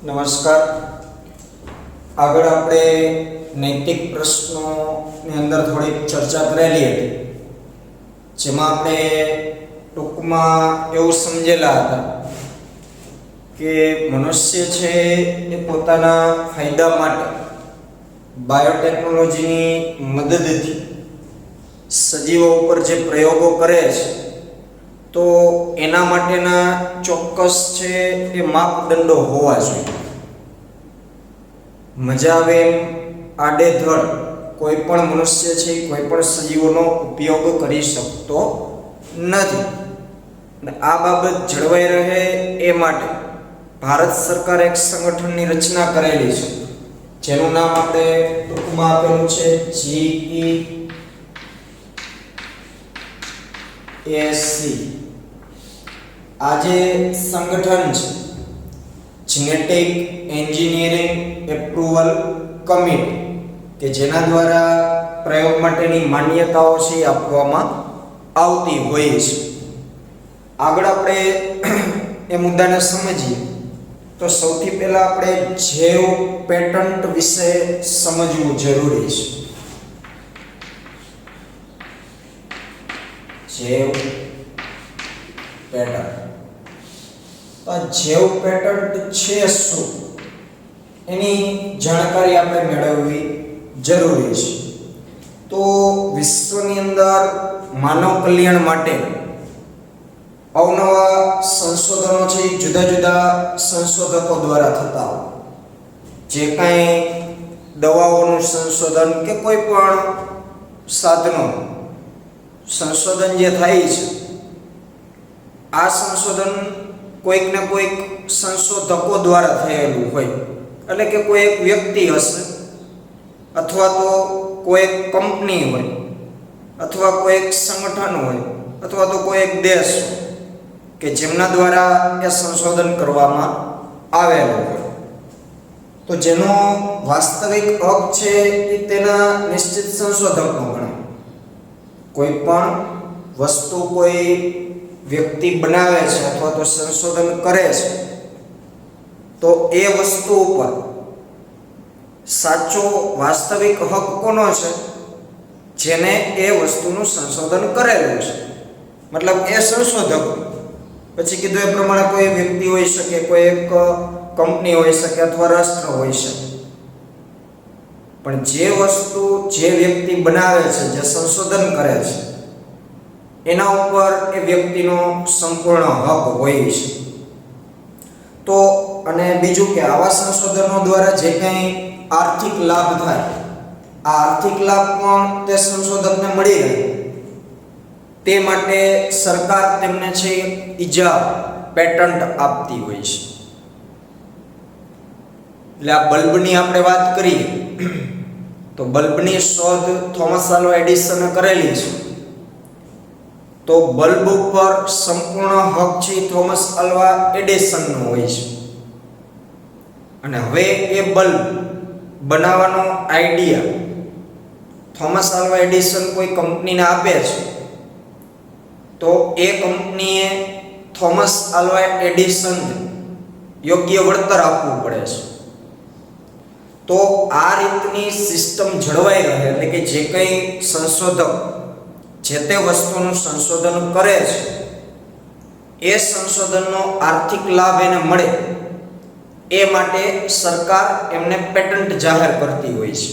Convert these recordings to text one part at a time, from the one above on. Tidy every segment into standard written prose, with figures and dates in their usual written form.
નમસ્કાર. આગળ આપણે નૈતિક પ્રશ્નોની અંદર થોડીક ચર્ચા કરેલી હતી, જેમાં આપણે ટૂંકમાં એવું સમજેલા હતા કે મનુષ્ય છે એ પોતાના ફાયદા માટે બાયોટેકનોલોજીની મદદથી સજીવો ઉપર જે પ્રયોગો કરે છે તો એના માટેના ચોક્કસ છે એ માપદંડો હોવા જોઈએ. મજા આવે એમ આડેધડ કોઈ પણ મનુષ્ય છે કોઈ પણ સજીવોનો ઉપયોગ કરી શકતો નથી. અને આ બાબત જળવાઈ રહે એ માટે ભારત સરકારે એક સંગઠનની રચના કરેલી છે, જેનું નામ આપણે ટૂંકમાં આપેલું છે GEAC. આ જે સંગઠન છે જેનેટિક એન્જિનિયરિંગ એપ્રુવલ કમિટી, કે જેના દ્વારા પ્રયોગ માટેની માન્યતાઓ છે આપવામાં આવતી હોય છે. આગળ આપણે એ મુદ્દાને સમજીએ તો સૌથી પહેલા આપણે જૈવ પેટન્ટ વિશે સમજવું જરૂરી છે. જૈવ પેટન્ટ. તો જૈવ પેટન્ટ છે શું એની જાણકારી આપણે મેળવવી જરૂરી છે. તો વિશ્વની અંદર માનવ કલ્યાણ માટે અવનવા સંશોધનો છે જુદા જુદા સંશોધકો દ્વારા થતા હોય. જે કાંઈ દવાઓનું સંશોધન કે કોઈ પણ સાધનો સંશોધન જે થાય છે, આ સંશોધન કોઈક ને કોઈક સંશોધકો દ્વારા થયેલું હોય. એટલે કે કોઈ એક વ્યક્તિ હશે, અથવા તો કોઈ એક કંપની હોય, અથવા કોઈ એક સંગઠન હોય, અથવા તો કોઈ એક દેશ હોય કે જેમના દ્વારા એ સંશોધન કરવામાં આવેલું હોય. તો જેનો વાસ્તવિક હક છે એ તેના નિશ્ચિત સંશોધકનો ગણાય. કોઈ પણ વસ્તુ કોઈ વ્યક્તિ બનાવે છે અથવા તો સંશોધન કરે છે, તો એ વસ્તુ ઉપર સાચો વાસ્તવિક હક કોનો છે? જેને એ વસ્તુનું સંશોધન કરેલું છે, મતલબ એ સંશોધક. પછી કીધું એ પ્રમાણે કોઈ વ્યક્તિ હોઈ શકે, કોઈ એક કંપની હોઈ શકે, અથવા રાષ્ટ્ર હોઈ શકે. પણ જે વસ્તુ જે વ્યક્તિ બનાવે છે, જે સંશોધન કરે છે, એના ઉપર એ વ્યક્તિનો સંપૂર્ણ હક હોય છે. તો અને બીજું કે આવા સંશોધનો દ્વારા જે કંઈ આર્થિક લાભ થાય, આ આર્થિક લાભ પણ તે સંશોધકને મળી રહે તે માટે સરકાર તેમને છે ઇજાબ પેટન્ટ આપતી હોય છે. એટલે આ બલ્બની આપણે વાત કરીએ તો બલ્બની શોધ થોમસ આલ્વા એડિસને કરેલી છે. તો બલ્બ ઉપર સંપૂર્ણ હક છે થોમસ આલ્વા એડિસનનો હોય છે. અને હવે એ બલ્બ બનાવવાનો આઈડિયા થોમસ આલ્વા એડિસન કોઈ કંપનીને આપે છે, તો એ કંપનીએ થોમસ આલ્વા એડિસનને યોગ્ય વળતર આપવું પડે છે. તો આ રીતની સિસ્ટમ જળવાઈ રહે, એટલે કે જે કંઈ સંશોધક જે તે વસ્તુનું સંશોધન કરે છે, એ સંશોધનનો આર્થિક લાભ એને મળે એ માટે સરકાર એમને પેટન્ટ જાહેર કરતી હોય છે.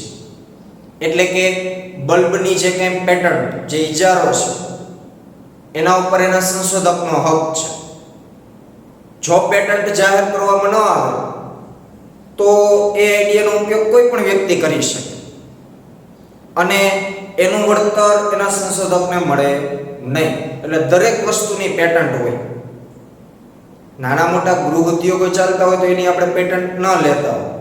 એટલે કે બલ્બની જે કંઈ પેટન્ટ, જે ઇજારો છે, એના ઉપર એના સંશોધકનો હક છે. જો પેટન્ટ જાહેર કરવામાં ન આવે તો એ આઈડિયાનો ઉપયોગ કોઈ પણ વ્યક્તિ કરી શકે અને એનું વળતર એના સંશોધકને મળે નહીં. એટલે દરેક વસ્તુની પેટન્ટ હોય. નાના મોટા ગૃહ ઉદ્યોગો ચાલતા હોય તો એની આપણે પેટન્ટ ન લેતા હોય,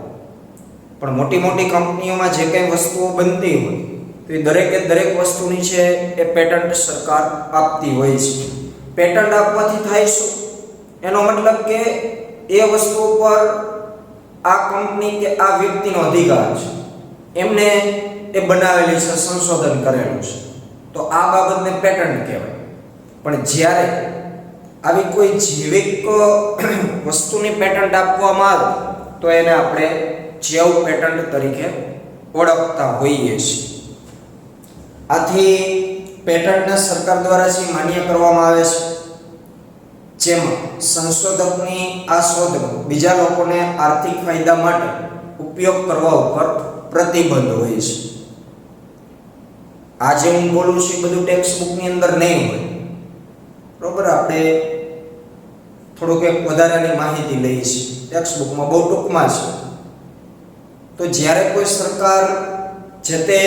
પણ મોટી મોટી કંપનીઓમાં જે કંઈ વસ્તુઓ બનતી હોય તો એ દરેક વસ્તુની છે એ પેટન્ટ સરકાર આપતી હોય છે. પેટન્ટ આપવાથી થાય શું? એનો મતલબ કે એ વસ્તુ પર આ કંપની કે આ વ્યક્તિનો અધિકાર છે, એમને એ બનાવેલી છે, સંશોધન કરેલું છે, તો આ બાબતને પેટન્ટ કહેવાય. પણ જ્યારે આવી કોઈ જૈવિક વસ્તુની પેટન્ટ આપવામાં આવે તો એને આપણે જૈવ પેટન્ટ તરીકે ઓળખતા હોઈએ છીએ. આથી પેટન્ટને સરકાર દ્વારા જે માન્ય કરવામાં આવે છે, જેમાં સંશોધકની આ શોધનો બીજા લોકોને આર્થિક ફાયદા માટે ઉપયોગ કરવા ઉપર પ્રતિબંધ હોય છે. આજે હું બોલું છું એ બધું ટેક્સ્ટ બુકની અંદર નહીં હોય, બરોબર. આપણે થોડુંક એક વધારાની માહિતી લઈએ છીએ, ટેક્સ્ટ બુકમાં બહુ ટૂંકમાં છે. તો જ્યારે કોઈ સરકાર જે તે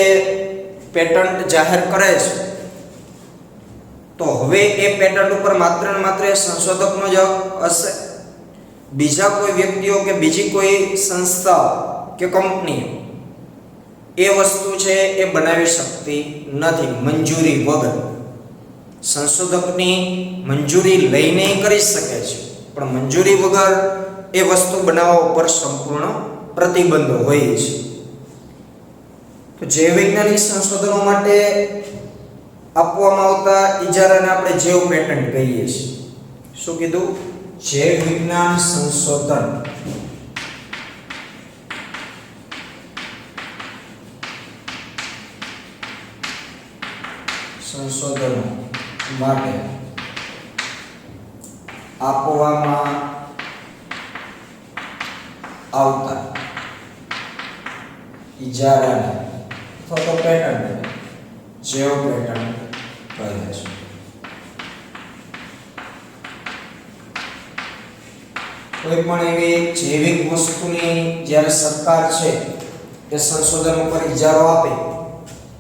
પેટન્ટ જાહેર કરે છે, તો હવે એ પેટન્ટ ઉપર માત્ર ને માત્ર સંશોધકનો જ હક હશે. બીજા કોઈ વ્યક્તિઓ કે બીજી કોઈ સંસ્થા કે કંપનીઓ એ વસ્તુ છે એ બનાવી શકતી નથી મંજૂરી વગર. સંશોધકની મંજૂરી લઈને કરી શકે છે, પણ મંજૂરી વગર એ વસ્તુ બનાવવા ઉપર સંપૂર્ણ પ્રતિબંધ હોય છે. તો જૈવ વૈજ્ઞાનિક સંશોધનો માટે આપવામાં આવતા ઇજારાને આપણે જૈવ પેટન્ટ કહીએ છીએ. શું કીધું? જૈવ વિજ્ઞાન સંશોધન. સંશોધનો માટે આપવામાં આવતા ઇજારાને અથવા તો પેટન્ટ જૈવ પેટન્ટ કહે છે. કોઈ પણ એવી જૈવિક વસ્તુની જ્યારે સરકાર છે એ સંશોધન ઉપર ઇજારો આપે,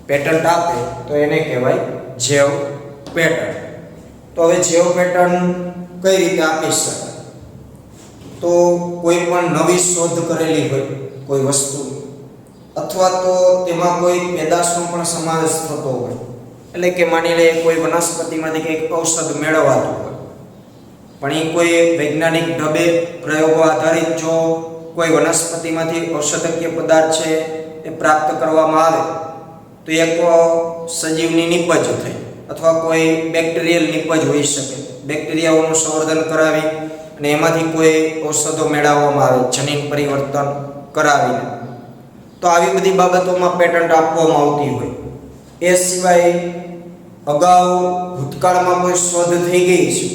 પેટન્ટ આપે, તો એને કહેવાય જૈવ પેટન્ટ. તો હવે જૈવ પેટન્ટ કઈ રીતે આપી શકાય? તો કોઈ પણ નવી શોધ કરેલી હોય કોઈ વસ્તુ, અથવા તો તેમાં કોઈ પેદાશનો પણ સમાવેશ થતો હોય, એટલે કે માની લે કોઈ વનસ્પતિમાંથી કંઈક ઔષધ મેળવાતું હોય, પણ એ કોઈ વૈજ્ઞાનિક ઢબે પ્રયોગો આધારિત જો કોઈ વનસ્પતિમાંથી ઔષધકીય પદાર્થ છે એ પ્રાપ્ત કરવામાં આવે, તો એક સજીવની નિપજ થઈ અથવા કોઈ બેક્ટેરિયલ નિપજ હોઈ શકે. બેક્ટેરિયાઓનું સંવર્ધન કરાવી અને એમાંથી કોઈ ઔષધો મેળવવામાં આવે જનીન પરિવર્તન કરાવીને, તો આવી બધી બાબતોમાં પેટન્ટ આપવામાં આવતી હોય. એ સિવાય અગાઉ ભૂતકાળમાં કોઈ શોધ થઈ ગઈ છે,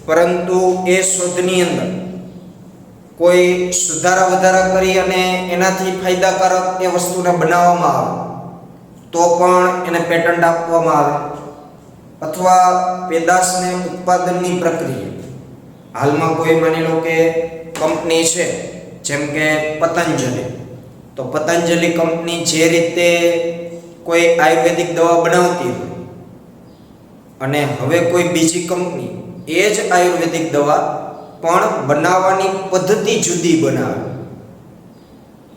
પરંતુ એ શોધની અંદર કોઈ સુધારા વધારા કરી અને એનાથી ફાયદાકારક એ વસ્તુને બનાવવામાં આવે, તો પણ એને પેટન્ટ આપવામાં આવે. અથવા પેદાશને ઉત્પાદનની પ્રક્રિયા, હાલમાં કોઈ માની લો કે કંપની છે જેમ કે પતંજલિ, તો પતંજલિ કંપની જે રીતે કોઈ આયુર્વેદિક દવા બનાવતી હોય અને હવે કોઈ બીજી કંપની એ જ આયુર્વેદિક દવા પણ બનાવવાની પદ્ધતિ જુદી બનાવે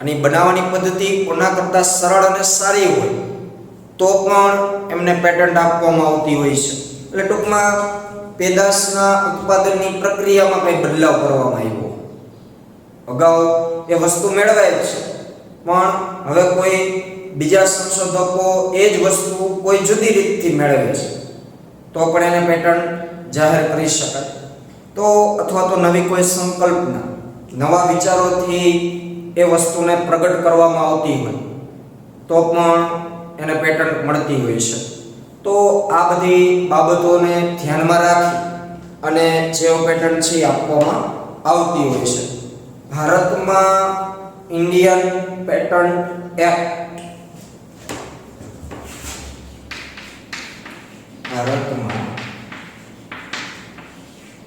અને બનાવવાની પદ્ધતિ કોના કરતાં સરળ અને સારી હોય, તો પણ એમને પેટન્ટ આપવામાં આવતી હોય છે. એટલે ટૂંકમાં પેદાશના ઉત્પાદનની પ્રક્રિયામાં કંઈ બદલાવ કરવામાં આવ્યો. અગાઉ એ વસ્તુ મેળવાય જ છે, પણ હવે કોઈ બીજા સંશોધકો એ જ વસ્તુ કોઈ જુદી રીતથી મેળવે છે, તો પણ એને પેટન્ટ જાહેર કરી શકાય. તો અથવા તો નવી કોઈ સંકલ્પના, નવા વિચારોથી એ વસ્તુને પ્રગટ કરવામાં આવતી હોય, તો પણ એને પેટન્ટ મળતી હોય છે. તો આ બધી બાબતોને ધ્યાનમાં રાખી અને જૈવ પેટન્ટ છે આપવામાં આવતી હોય છે. ભારતમાં ઇન્ડિયન પેટન્ટ એક્ટ, ભારતમાં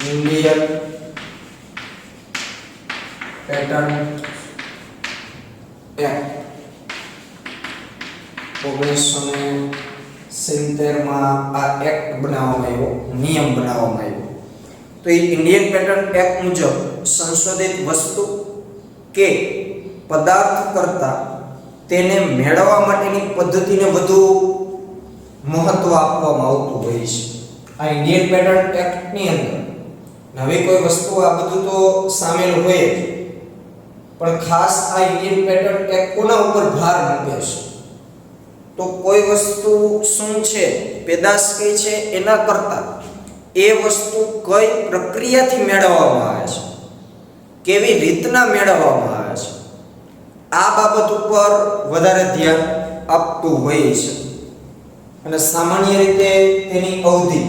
ઇન્ડિયન પેટન્ટ એક્ટ 1970 આ એક્ટ બનાવવામાં આવ્યો, નિયમ બનાવવામાં આવ્યો. તો એ ઇન્ડિયન પેટન્ટ એક્ટ મુજબ સંશોધિત વસ્તુ કે પદાર્થ કરતા તેને મેળવવા માટેની પદ્ધતિને વધુ મહત્વ આપવામાં આવતું હોય છે. આ ઇન્ડિયન પેટન્ટ એક્ટની અંદર નવી કોઈ વસ્તુ આ બધું તો સામેલ હોય જ, પણ ખાસ આ ઇન્ડિયન પેટન્ટ એક્ટ કોના ઉપર ભાર મૂકે છે? તો કોઈ વસ્તુ શું છે, પેદાશ કઈ છે, એના કરતાં એ વસ્તુ કઈ પ્રક્રિયાથી મેળવવામાં આવે છે, કેવી રીતના મેળવવામાં આવે છે આ બાબત ઉપર વધારે ધ્યાન આપતું હોય છે અને સામાન્ય રીતે તેની અવધિ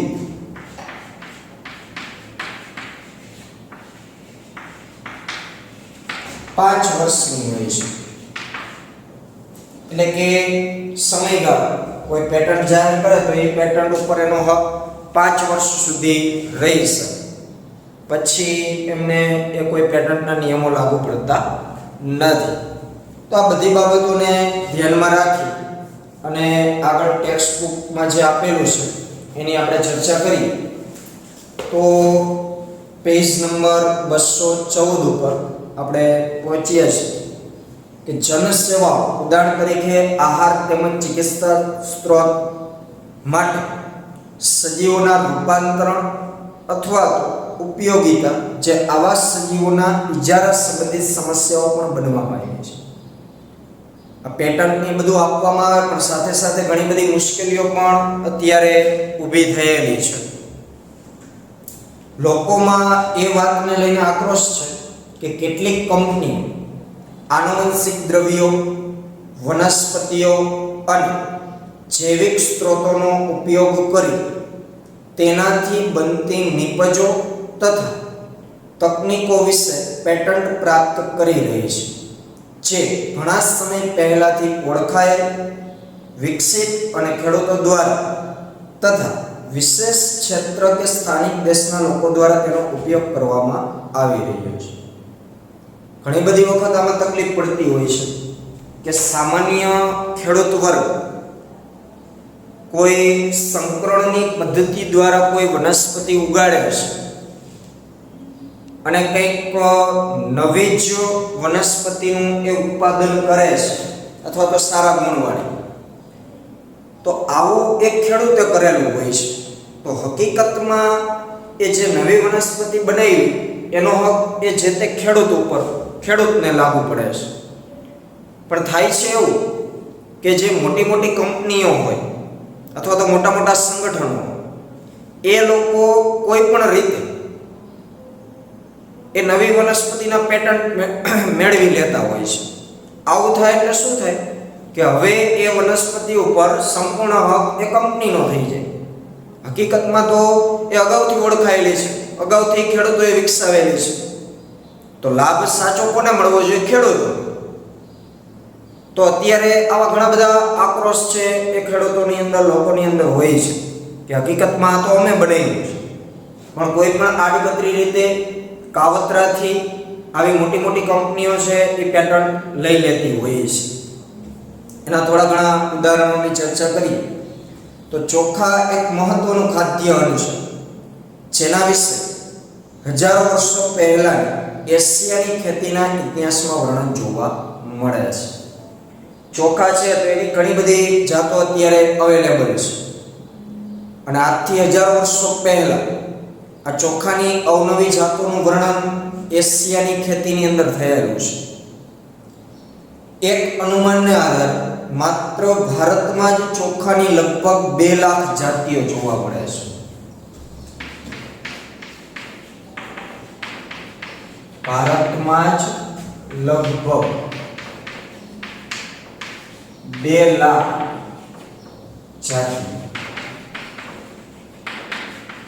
5 વર્ષની હોય છે। એટલે કે સમયગાળો કોઈ પેટર્ન જાહેર કરે તો એ પેટર્ન ઉપર એનો હક 5 વર્ષ સુધી રહી શકે, પછી એમને એ કોઈ પેટર્નના નિયમો લાગુ પડતા નથી। તો આ બધી બાબતોને ધ્યાનમાં રાખી અને આગળ ટેક્સ્ટ બુકમાં જે આપેલું છે એની આપણે ચર્ચા કરીએ તો પેજ નંબર 214 ઉપર આપણે પહોંચ્યા છીએ કે જનસેવાઓ ઉદાહરણ તરીકે આહાર તેમજ ચિકિત્સા સ્ત્રોત માટે સજીવોના રૂપાંતરણ અથવા તો ઉપયોગિતા જે આવાસ સજીવોના ઇજારા સંબંધિત સમસ્યાઓ પણ બનવામાં આવી છે। આ પેટર્ન એ બધું આપવામાં આવે પણ સાથે સાથે ઘણી બધી મુશ્કેલીઓ પણ અત્યારે ઊભી થયેલી છે। લોકોમાં એ વાતને લઈને આક્રોશ છે કે કેટલીક કંપનીઓ આનુવંશિક દ્રવ્યો, વનસ્પતિઓ અને જૈવિક સ્ત્રોતોનો ઉપયોગ કરી તેનાથી બનતી નિપજો તથા તકનીકો વિશે પેટન્ટ પ્રાપ્ત કરી રહી છે જે ઘણા સમય પહેલાથી ઓળખાયેલ, વિકસિત અને ખેડૂતો દ્વારા તથા વિશેષ ક્ષેત્ર કે સ્થાનિક દેશના લોકો દ્વારા તેનો ઉપયોગ કરવામાં આવી રહ્યો છે। ઘણી બધી વખત આમાં તકલીફ પડતી હોય છે કે સામાન્ય ખેડૂત વર્ગ કોઈ સંકરણની પદ્ધતિ દ્વારા કોઈ વનસ્પતિ ઉગાડે છે અને કંઈક નવી જ વનસ્પતિનું એ ઉત્પાદન કરે છે અથવા તો સારા ગુણવાળી, તો આવું એક ખેડૂતે કરેલું હોય છે તો હકીકતમાં એ જે નવી વનસ્પતિ બનાવી એનો હક એ જે તે ખેડૂત ઉપર ખેડૂતને લાગુ પડે છે। પણ થાય છે એવું કે જે મોટી મોટી કંપનીઓ હોય અથવા તો મોટા મોટા સંગઠનો એ લોકો કોઈ પણ રીતે એ નવી વનસ્પતિના પેટન્ટ મેળવી લેતા હોય છે। આવું થાય એટલે શું થાય કે હવે એ વનસ્પતિ ઉપર સંપૂર્ણ હક એ કંપનીનો થઈ જાય। હકીકતમાં તો એ અગાઉથી ઓળખાયેલી છે, અગાઉથી ખેડૂતોએ વિકસાવેલી છે, તો લાભ સાચો કોને મળવો જોઈએ? ખેડૂતો। તો અત્યારે આવા ઘણા બધા આક્રોશ છે એ ખેડૂતોની અંદર, લોકોની અંદર હોય છે કે હકીકતમાં આ તો અમે બનાવ્યું છે, પણ કોઈ પણ આડકતરી રીતે કાવતરાથી આવી મોટી મોટી કંપનીઓ છે એ પેટર્ન લઈ લેતી હોય છે। એના થોડા ઘણા ઉદાહરણોની ચર્ચા કરીએ તો ચોખા એક મહત્વનું ખાદ્ય અન્ન છે જેના વિશે હજારો વર્ષો પહેલા એશિયાની ખેતીના ઇતિહાસમાં વર્ણન જોવા મળે છે। ચોખા છે તો એની ઘણી બધી જાતો અત્યારે અવેલેબલ છે અને આજથી હજારો વર્ષો પહેલા આ ચોખાની અવનવી જાતોનું વર્ણન એશિયાની ખેતીની અંદર થયેલું છે। એક અનુમાનને આધારે માત્ર ભારતમાં જ ચોખાની લગભગ 2 લાખ જાતિઓ જોવા મળે છે। ભારતમાં જ લગભગ 2 લાખ જાતિઓ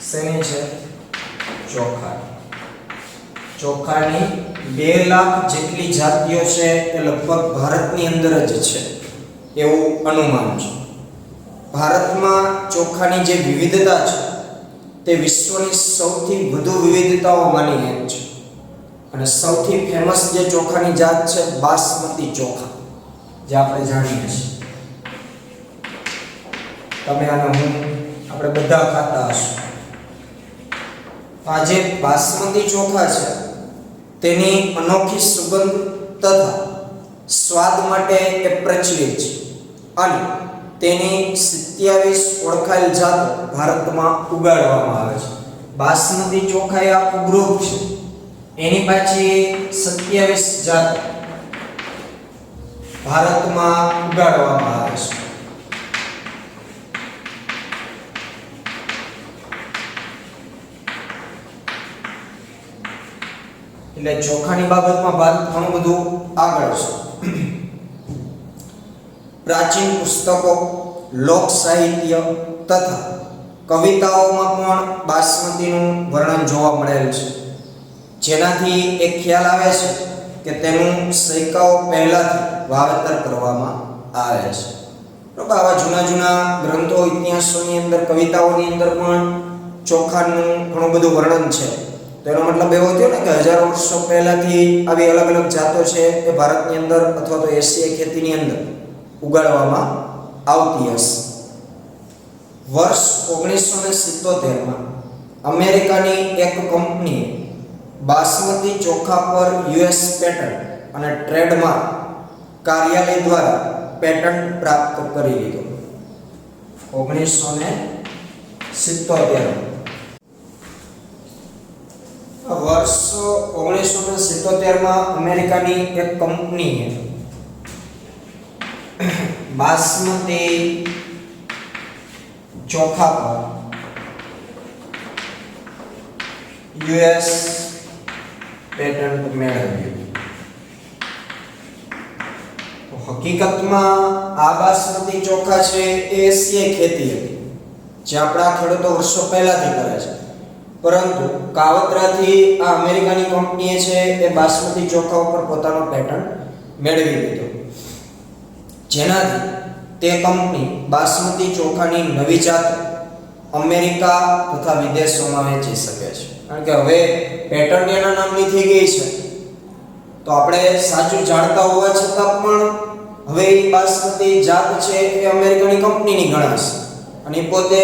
શેની છે? ચોખાની 2 લાખ જેટલી જાતિઓ છે એ લગભગ ભારતની અંદર જ છે એવું અનુમાન છે। ભારતમાં ચોખાની જે વિવિધતા છે તે વિશ્વની સૌથી વધુ વિવિધતાઓમાંની એક છે અને સૌથી ફેમસ જે ચોખાની જાત છે બાસમતી ચોખા, જે આપણે જાણીએ છીએ। તમે અને હું આપણે બધા ખાતા હશું। આ જે બાસમતી ચોખા છે તેની અનોખી સુગંધ તથા સ્વાદ માટે એ પ્રચલિત છે અને તેની 27 ઓળખાયેલ જાતો ભારતમાં ઉગાડવામાં આવે છે। બાસમતી ચોખા એ આખું ગ્રુપ છે, એની પાછી 27 જાતો ભારતમાં ઉગાડવામાં આવે છે। એટલે ચોખાની બાબતમાં ભારત ઘણું બધું આગળ છે. પ્રાચીન પુસ્તકો, લોક સાહિત્ય તથા કવિતાઓમાં પણ બાસમતીનું વર્ણન જોવા મળેલ છે, જેનાથી એક ખ્યાલ આવે છે કે તેનું સૈકાઓ પહેલાથી વાવેતર કરવામાં આવે છે. બરાબર, આવા જૂના જૂના ગ્રંથો, ઇતિહાસોની અંદર, કવિતાઓની અંદર પણ ચોખાનું ઘણું બધું વર્ણન છે. તો એનો મતલબ એવો થયો ને કે હજારો વર્ષો પહેલાથી આવી અલગ અલગ જાતો છે એ ભારતની અંદર અથવા તો એશિયાઈ ખેતીની અંદર ઉગાડવામાં આવતી હશે. વર્ષ 1977માં અમેરિકાની એક કંપનીએ બાસમતી ચોખા પર યુએસ પેટન્ટ અને ટ્રેડમાર્ક કાર્યાલય દ્વારા પેટન્ટ પ્રાપ્ત કરી લીધો. 1977 વર્ષ 1977માં અમેરિકાની એક કંપનીએ બાસમતી ચોખા પર યુએસ પેટન્ટ મેળવ્યું. હકીકતમાં આ બાસમતી ચોખા છે એ એશિયાઈ ખેતી હતી, જે આપણા ખેડૂતો વર્ષો પહેલાથી કરે છે, પરંતુ કાવતરાથી આ અમેરિકાની કંપનીએ છે એ બાસમતી ચોખા ઉપર પોતાનો પેટન્ટ મેળવી લીધો, જેનાથી તે કંપની બાસમતી ચોખાની નવી જાત અમેરિકા તથા વિદેશોમાં વેચી શકે છે. કારણ કે હવે પેટન્ટ એના નામની થઈ ગઈ છે, તો આપણે સાચું જાણતા હોવા છતાં પણ હવે એ બાસમતી જાત છે એ અમેરિકાની કંપનીની ગણાશે અને પોતે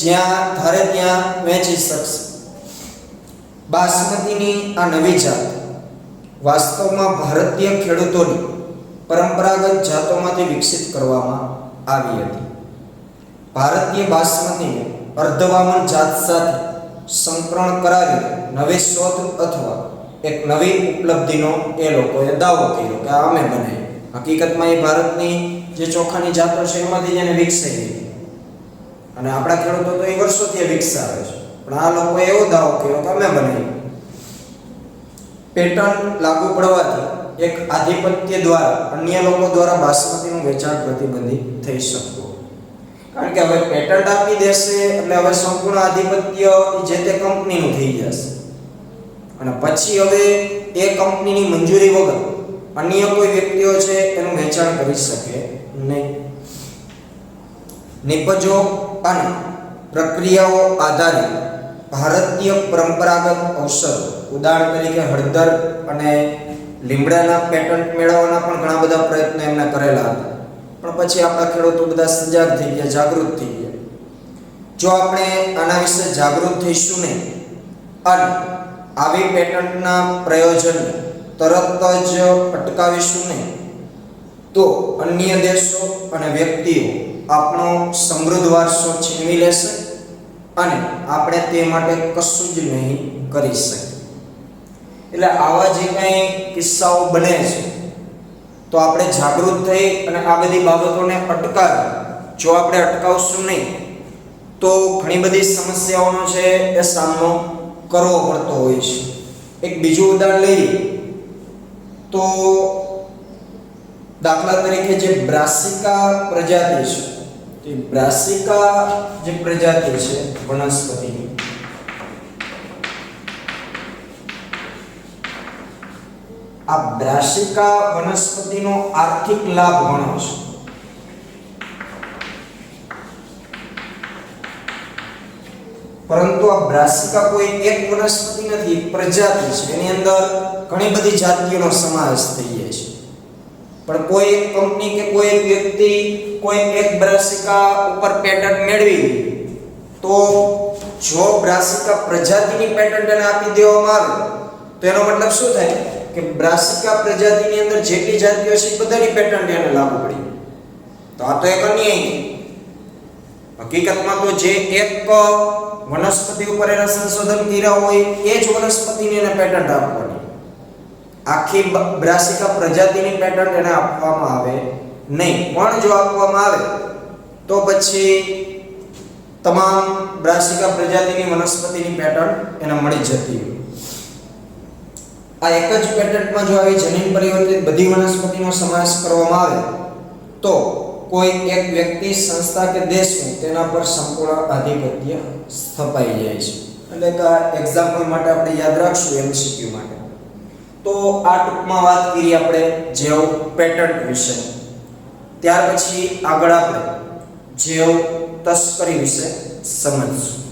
જ્યાં ધારે ત્યાં વેચી શકશે. બાસમતીની આ નવી જાત વાસ્તવમાં ભારતીય ખેડૂતોની પરંપરાગત જાતોમાંથી વિકસિત કરવામાં આવી હતી. ભારતીય બાસમતીને અર્ધવામન જાત સાથે સંકરણ કરાવી નવી શોધ અથવા એક નવી ઉપલબ્ધિનો એ લોકોએ દાવો કર્યો કે આ અમે બનાવી. હકીકતમાં એ ભારતની જે ચોખાની જાતો છે એમાંથી જેને વિકસાઈ ગઈ અને આપણા ખેડૂતો તો એ વર્ષોથી વિકસાવે છે, પણ આ લોકોએ એવો દાવો કર્યો કે અમે બનાવી. પેટન્ટ લાગુ પડવાથી એક આધિપત્ય દ્વારા અન્ય લોકો દ્વારા બાસમતીનું વેચાણ પ્રતિબંધિત થઈ શકતું, કારણ કે હવે પેટન્ટ આપી દેશે એટલે હવે સંપૂર્ણ આધિપત્ય જે તે કંપનીનું થઈ જશે અને પછી હવે એ કંપનીની મંજૂરી વગર અન્ય કોઈ વ્યક્તિઓ છે એનું વેચાણ કરી શકે નહીં. નિપજો અને પ્રક્રિયાઓ આધારિત ભારતીય પરંપરાગત ઔષધો, ઉદાહરણ તરીકે હળદર અને લીમડાના પેટન્ટ મેળવવાના પણ ઘણા બધા પ્રયત્નો એમને કરેલા હતા, પણ પછી આપણા ખેડૂતો બધા સજાગ થઈ ગયા, જાગૃત થઈ ગયા. જો આપણે આના વિશે જાગૃત થઈશું નહીં અને આવી પેટન્ટના પ્રયોજનને તરત જ અટકાવીશું નહીં, તો અન્ય દેશો અને વ્યક્તિઓ આપણો સમૃદ્ધ વારસો છીનવી લેશે અને આપણે તે માટે કશું જ નહીં કરી શકીએ. એટલે આવા જે કંઈ કિસ્સાઓ બને છે તો આપણે જાગૃત થઈ અને આ બધી બાબતોને અટકાવી. જો આપણે અટકાવશું નહીં તો ઘણી બધી સમસ્યાઓનો છે એ સામનો કરવો પડતો હોય છે. એક બીજું ઉદાહરણ લઈએ તો દાખલા તરીકે જે બ્રાસિકા પ્રજાતિ છે, તે બ્રાસિકા જે પ્રજાતિ છે વનસ્પતિની, આ બ્રાસિકા વનસ્પતિનો આર્થિક લાભ ઘણો છે. પરંતુ આ બ્રાસિકા કોઈ એક વનસ્પતિ નથી, પ્રજાતિ છે. એની અંદર ઘણી બધી જાતિઓનો સમાવેશ થઈ જાય છે. પણ કોઈ એક કંપની કે કોઈ એક વ્યક્તિ કોઈ એક બ્રાસિકા ઉપર પેટન્ટ મેળવી તો જો બ્રાસિકા પ્રજાતિની પેટન્ટ એને આપી દેવામાં આવે તો એનો મતલબ શું થાય કે બ્રાસિકા પ્રજાતિની અંદર જેટલી જાતિઓ છે એ બધાની પેટન્ટ એને લાગુ પડી. તો આ તો એક અન્યાય. હકીકતમાં તો જે એક વનસ્પતિ ઉપર એના સંશોધન કર્યા હોય એ જ વનસ્પતિને એને પેટન્ટ આપવાની. આખી બ્રાસિકા પ્રજાતિની પેટન્ટ એને આપવામાં આવે નહીં. પણ જો આપવામાં આવે તો પછી તમામ બ્રાસિકા પ્રજાતિની વનસ્પતિની પેટન્ટ એને મળી જતી હોય. આ એક જ પેટન્ટમાં જો આવી જનીન પરિવર્તિત બધી વનસ્પતિનો સમાવેશ કરવામાં આવે તો કોઈ એક વ્યક્તિ, સંસ્થા કે દેશનું તેના પર સંપૂર્ણ આધિપત્ય સ્થપાઈ જાય છે. એટલે કે આ એક્ઝામ્પલ માટે આપણે યાદ રાખશું MCQ માટે. તો આ ટૂંકમાં વાત કરી આપણે જૈવ પેટન્ટ વિશે. ત્યાર પછી આગળ આપણે જૈવ તસ્કરી વિશે સમજીશું.